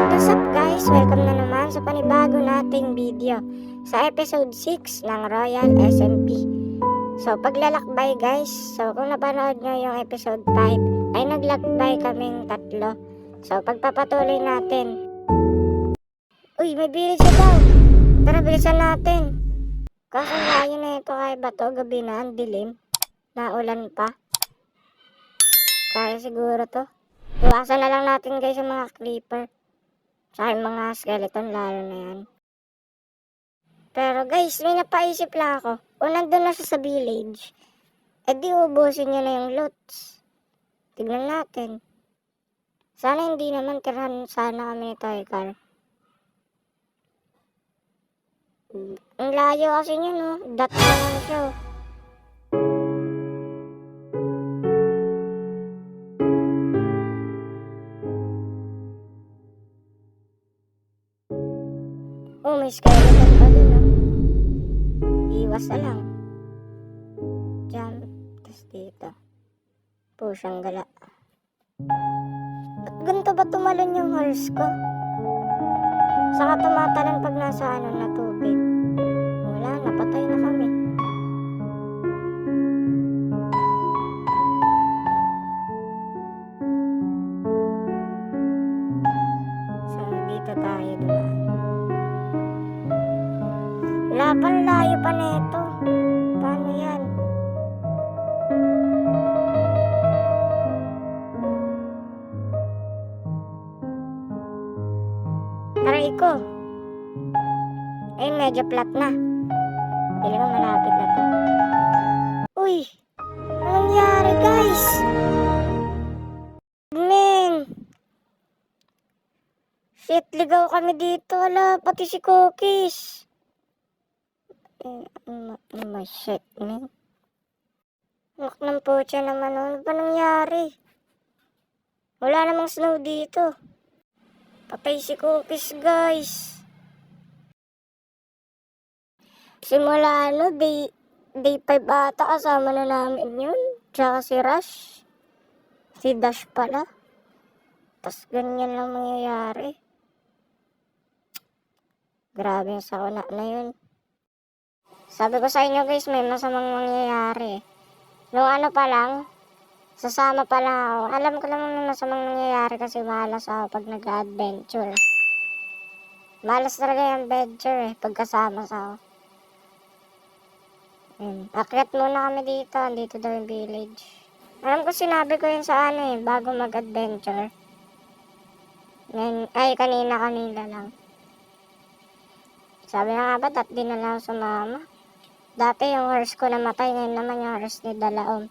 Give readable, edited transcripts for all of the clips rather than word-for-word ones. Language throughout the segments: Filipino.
What's up guys? Welcome na naman sa panibago nating video sa episode 6 ng Royal SMP. So paglalakbay guys, so kung napanood nyo yung episode 5 ay naglakbay kaming tatlo. So pagpapatuloy natin. Uy, may village na daw. Tara, bilisan natin. Kaso layo na ito kay bato, gabi na, ang dilim. Naulan pa. Kaya siguro to. Iwasan na lang natin guys yung mga creeper. Sa mga skeleton lalo na yan. Pero guys, may napaisip lang ako. Kung nandun na siya sa village, edi ubusin niya na yung loots. Tignan natin. Sana hindi naman tirahan sana kami ni Toykar. Ang layo kasi niya no. Dot na lang siya. Oh, may skeleton pa dun no. Iwas na lang. Jump. Tapos dito. Pusyang gala. Ba't ganito ba tumalon yung horse ko? Saka tumatalon pag nasa na tubig. Wala, napatay na kami. So, dito tayo dumaan. Wala pa, layo pa nito. Paano yan? Aray ko. Ay, medyo flat na. Pili mo malapit na to. Uy! Anong nangyari guys? Men! Shit, ligaw kami dito. Ala, pati si Cookies. Shit, men. Lak ng putya naman. Ano ba nangyari? Wala namang snow dito. Patay si Cookies, guys. Simula day 5 ata kasama na namin yun. Tsaka si Rush. Si Dash pala. Tas ganyan lang mangyayari. Grabe yung sakuna na yun. Sabi ko sa inyo guys, may masamang mangyayari. Nung pa lang, sasama pa lang ako. Alam ko lang may masamang nangyayari kasi malas ako pag nag-adventure. Malas talaga yung adventure pagkasama sa ako. Akyat muna kami dito. Andito daw yung village. Alam ko sinabi ko yun sa bago mag-adventure. Kanina lang. Sabi na nga ba, di na lang sumama. Dati yung horse ko namatay, ngayon naman yung horse ni Dalaom.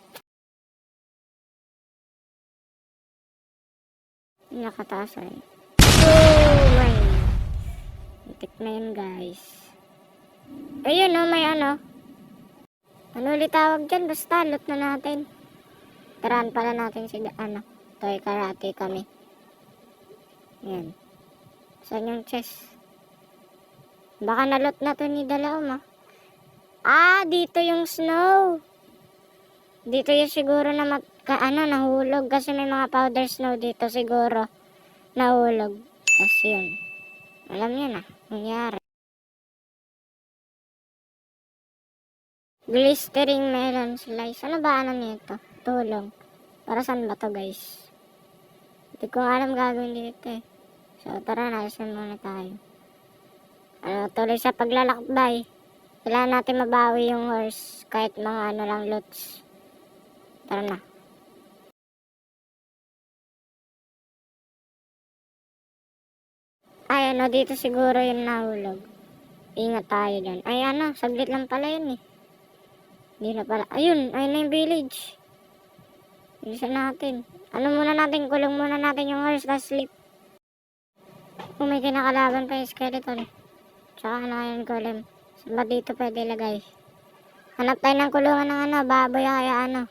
Nakataas rin. Oh my. Itik na yun guys. Ayun may ano ulit tawag dyan, basta loot na natin. Tirahan pala natin si Toy Karate kami. Yan. Saan yung chest? Baka na-loot na to ni Dalaom dito yung snow. Dito yung siguro na nahulog kasi may mga powder snow dito siguro. Nahulog. Tapos yun. Alam niyo na, nangyari. Glistering melon slice. Ano ba nito? Tulong. Para saan ba to guys? Hindi ko alam gagawin dito So tara na, alisan muna tayo. Tuloy sa paglalakbay. Kailangan natin mabawi yung horse kahit mga lang loots. Tara na. Ay dito siguro yung nahulog. Ingat tayo dyan. Ay saglit lang pala yun Hindi na pala. Ayun na yung village. Bilisan natin. Kulong muna natin yung horse na sleep. Kung may kinakalaban pa yung skeleton. Tsaka yung golem. Saan ba dito pwede ilagay? Hanap tayo ng kulungan ng baboy kaya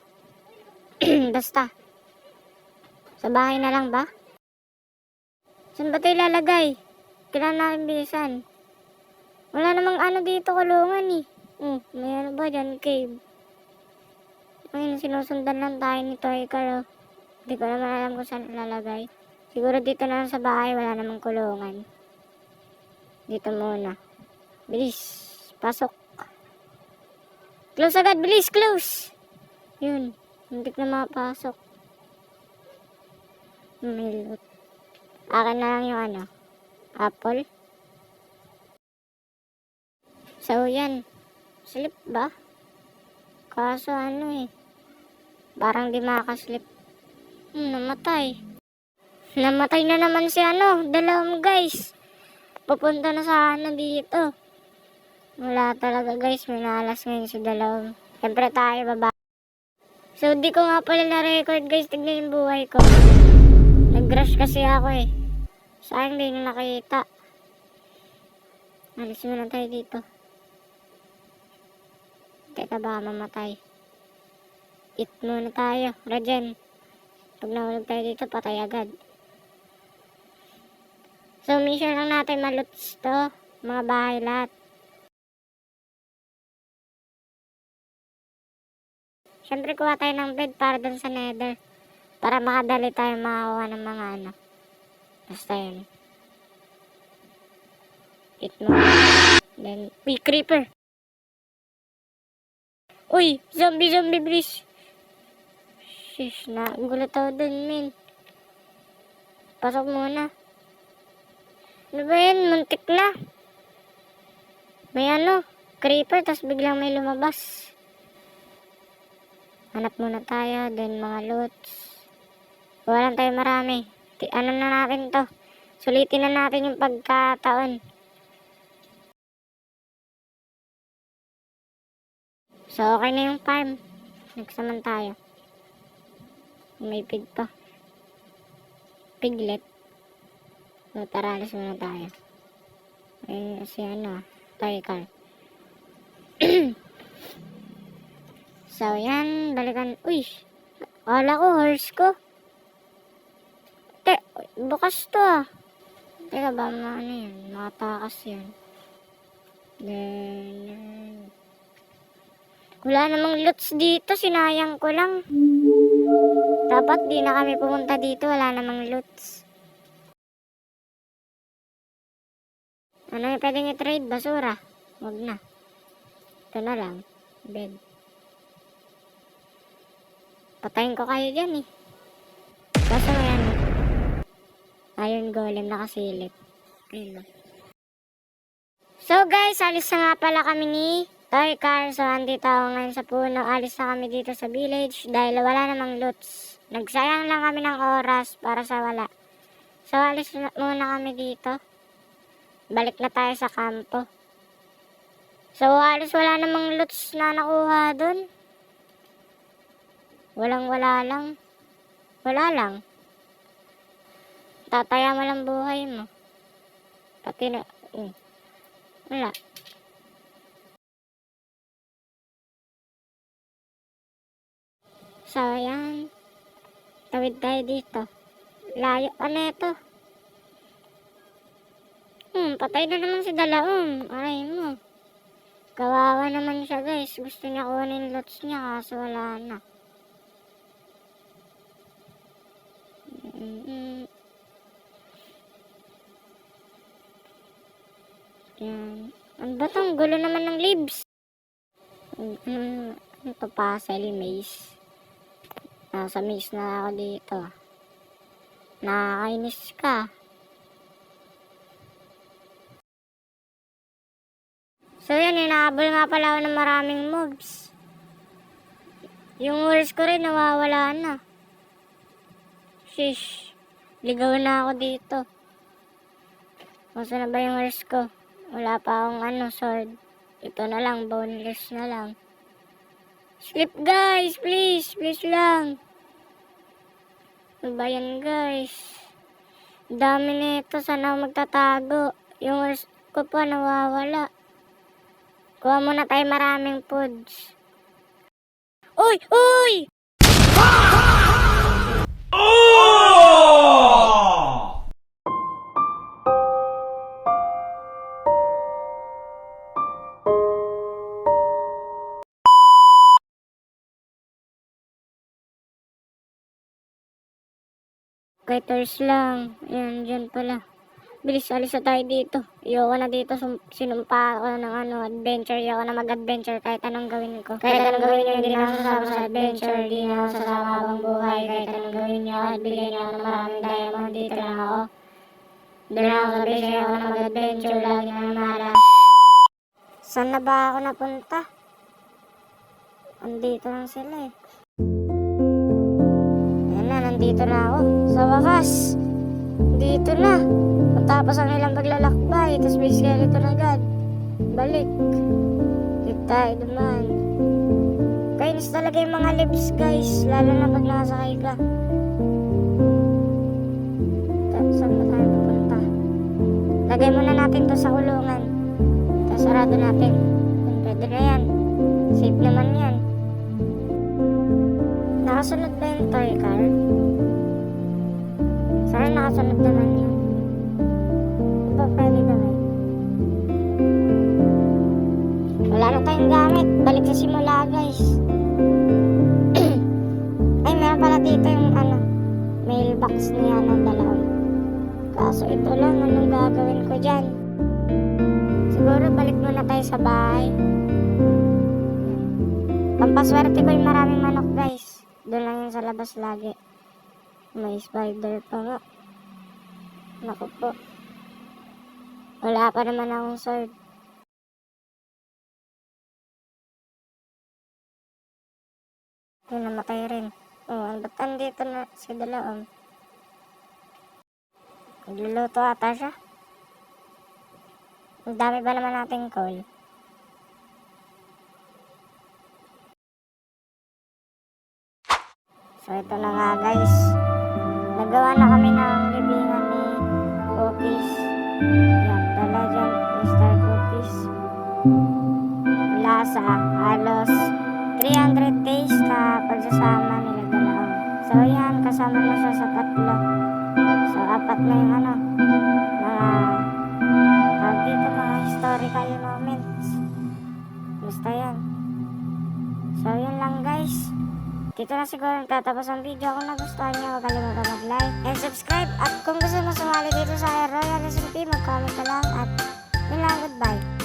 Basta. Sa bahay na lang ba? Saan ba tayo ilalagay? Kailangan natin bilisan. Wala namang dito kulungan may ba dyan? Cave. Ngayon sinusundan lang tayo ni Toykar Hindi ko naman alam kung saan ilalagay. Siguro dito na lang sa bahay, wala namang kulungan. Dito muna. Bilis. Pasok. Close agad. Bilis. Close. Yun. Hindi na mapasok. May loot. Akin na lang yung ano. Apple. So, yan. Slip ba? Kaso ano eh. Parang di makaslip. Namatay. Namatay na naman si ano. Dalawang guys. Pupunta na sa ano dito. Wala talaga guys. Minalas ngayon si dalawang. Siyempre tayo baba. So, di ko nga pala na-record guys. Tignan yung buhay ko. Nag-rush kasi ako eh. Sayang di na nakita. Alis muna tayo dito. Teka baka mamatay. Eat muna tayo. Regen. Pag nahulog tayo dito, patay agad. So, mission lang natin maluts to. Mga bahay lahat. Siyempre, kuha tayo ng bed para dun sa nether. Para makadali tayo makakuha ng mga ano. Basta yun. Eat mo. Then, uy, creeper. Uy, zombie, please. Shish, nagulat ako dun, men. Pasok muna. Ano ba yan? Muntik na. May ano, creeper, tas biglang may lumabas. Hanap muna tayo, then mga loots. Walang tayo marami. Ano na natin to? Sulitin na natin yung pagkataon. So, okay na yung farm. Next naman tayo. May pig pa. Piglet. So, tara, alis muna tayo. Ayun, si ano, toy car. So, yan, balikan. Uy, wala ko, horse ko. Bukas to ah. Teka ba, ano yan, makatakas yan. Then, wala namang loots dito, sinayang ko lang. Dapat di na kami pumunta dito, wala namang loots. Ano yung pwedeng i-trade? Basura. Wag na. Ito na lang. Bed. Patayin ko kayo dyan eh. Kaso yan. Iron golem nakasilip. Ayun. So guys, alis na nga pala kami ni Toy Car. So andito ako ngayon sa puno. Alis na kami dito sa village dahil wala namang loots. Nagsayang lang kami ng oras para sa wala. So alis muna kami dito. Balik na tayo sa kampo. So alis wala namang loots na nakuha dun. Wala lang. Wala lang. Tataya mo lang buhay mo. Pati na, wala. So, ayan. Tawid tayo dito. Layo pa na ito. Patay na naman si Dalaong. Aray mo. Kawawa naman siya guys. Gusto niya kunin lots niya kaso wala na. Yan. Ano ba tong gulo naman ng leaves? Ito pa, Sally Maze. Nasa maze na ako dito. Nakakainis ka. So yan, inaabol nga pala ako ng maraming mobs. Yung horse ko rin nawawala na. Shish. Ligaw na ako dito. Masa na ba yung horse ko? Wala pa akong sword. Ito na lang, boneless na lang. Sleep guys, please. Please lang. Ano ba yan guys? Dami nito, sana ako magtatago. Yung horse ko pa nawawala. Kuha muna tayo maraming foods. Uy! Uy! Quiters lang. Ayan, dyan pala. Bilis, alis na tayo dito. Ayoko na dito, sinumpa ako ng adventure. Ayoko na mag-adventure kahit anong gawin ko. Kahit anong gawin nyo, hindi na ako sasama sa adventure. Hindi na ako sasama habang buhay. Kahit anong gawin nyo, kahit bigyan nyo ako ng maraming diamond, dito lang ako. Hindi na ako sabi sa'yo ako na mag-adventure. Lagi na malas. Saan na ba ako napunta? Andito lang sila eh. Ayan na, nandito na ako. Sa wakas. Dito na. Matapos ang ilang paglalakbay, tapos may skeleton agad. Balik. Dito tayo naman. Kainis talaga yung mga lips guys, lalo na pag nakasakay ka. Saan ba tayo pupunta? Lagay muna natin to sa kulungan. Tapos sarado natin. Pwede na yan. Safe naman yan. Nakasunod ba yung toy car? Sana nakasunod naman yun. Ito pwede gawin. Wala na tayong gamit. Balik sa simula guys. Ay meron pala dito yung mailbox niya ng dalawang. Kaso ito lang, anong gagawin ko dyan? Siguro balik muna tayo sa bahay. Pampaswerte ko yung maraming manok guys. Doon lang yun sa labas lagi. May spider pa nga. Naku po. Wala pa naman akong sword. Yun, namatay rin. Oh, ba't andito na si Dalaong? Nagluluto ata siya. Ang dami ba naman nating coal? So ito na nga guys. Nagawa na kami ng libingan ni Cookies. Yan, dala dyan, Mr. Cookies. Lasa, halos 300 days na pagsasama nila Dalaong. So yan, kasama na siya sa 3. So 4 na yung mga tawag dito, mga historical moments. Basta yan. So yun lang guys. Dito na siguro tatapos ang video. Kung nagustuhan nyo, huwag kalimutan mag-like and subscribe. At kung gusto mo sumali dito sa Royal SMP, mag-comment na lang. At yun lang, goodbye.